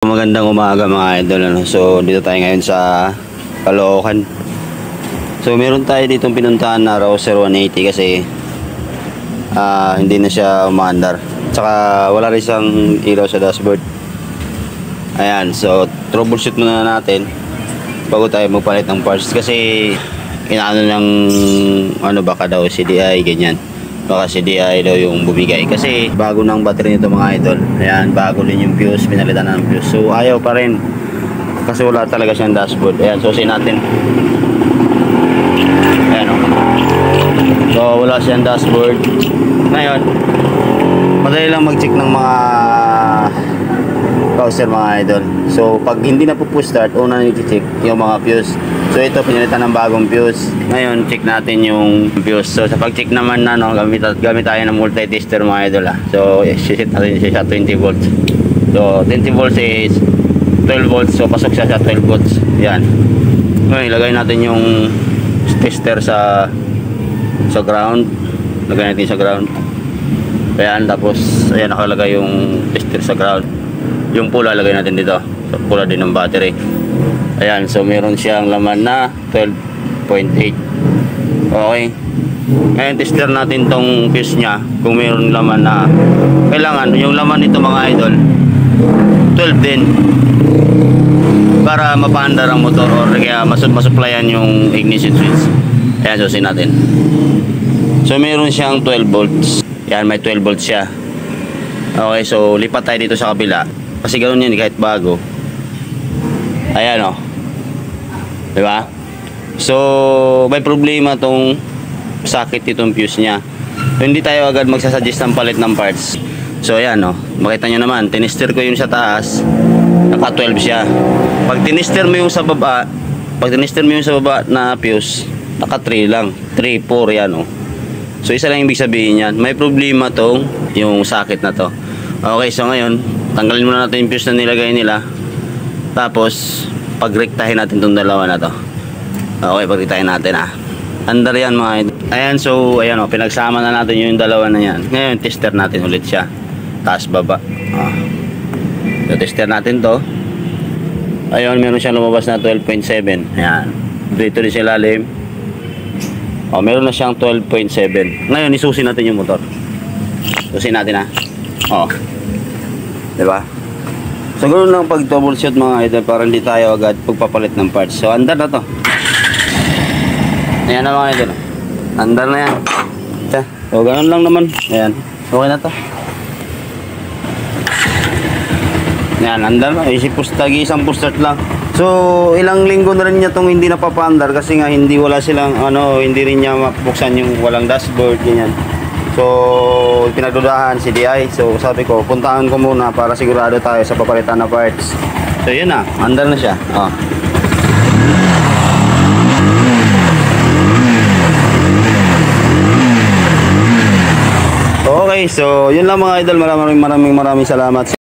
Magandang umaga mga idol, ano? So dito tayo ngayon sa Caloocan. So meron tayo ditong pinuntahan na Rouser 180 kasi hindi na siya umaandar. Tsaka wala rin siyang ilaw sa dashboard. Ayan, so troubleshoot muna natin bago tayo magpalit ng parts kasi inaano ng baka daw CDI ganyan. Baka CDI daw yung bumigay kasi bago ng battery nito mga idol. Ayan, bago din yung fuse, pinalitan na ng fuse. So ayaw pa rin kasi wala talaga siyang dashboard. Ayan, susin natin. Ayan o. So wala siyang dashboard. Ngayon madali lang mag-check ng mga Rouser mga idol. So pag hindi na po start, una nyo i-check yung mga fuse. So ito pinalitan ng bagong fuse. Ngayon check natin yung fuse. So sa pag-check naman na gamit tayo ng multi-tester mga idol . So set natin siya sa 20 volts. So 20 volts is 12 volts. So pasok siya sa 12 volts. Yan. Ngayon ilagay natin yung tester sa ground. Lagay natin sa ground. Ayan, tapos ayan nakalagay yung tester sa ground. Yung pula lagay natin dito. So, pula din ng battery. Ayan, so meron siyang laman na 12.8. Okay. Ngayon tester natin tong fuse nya kung meron laman na kailangan yung laman nito mga idol 12 din para mapaandar ang motor or kaya masupplyan yung ignition switch. Ayan, susin natin. So meron siyang 12 volts. Yan, may 12 volts siya. Okay, so lipat tayo dito sa kabila kasi ganoon yan kahit bago. Ayan o, diba? So may problema tong sakit itong fuse nya. So, hindi tayo agad magsasuggest ng palit ng parts. So ayan o, makita nyo naman, tinister ko yung sa taas, naka 12 siya. Pag tinister mo yung sa baba, na fuse, naka 3 lang, 3, 4 yan o. So isa lang ibig sabihin yan, may problema tong yung sakit na to. Okay, so ngayon tanggalin muna natin yung fuse na nilagay nila. Tapos pagrektahin natin itong dalawa na to. Okay, pagrektahin natin andar yan mga idol. Ayan, so ayan o, pinagsama na natin yung dalawa na yan. Ngayon tester natin ulit siya, taas baba. So tester natin to. Ayun, meron siyang lumabas na 12.7. Ayan, dito din sa ilalim. Meron na siyang 12.7. Ngayon isusin natin yung motor. Susin natin diba? So ganoon lang pag troubleshoot mga idol para hindi tayo agad pagpapalit ng parts. So andar na to. Ayan na mga idol. Andar na yan. So ganoon lang naman. Ayan. Okay na to. Ayan, andar na. Isang push-start lang. So ilang linggo na rin niya tong hindi napapaandar kasi nga hindi hindi rin niya mabuksan yung walang dashboard ganyan. So pinagdudahan CDI. So sabi ko puntahan ko muna para sigurado tayo sa papalitan na parts. So yun na, andar na siya. Okay, so yun lang mga idol. Maraming salamat.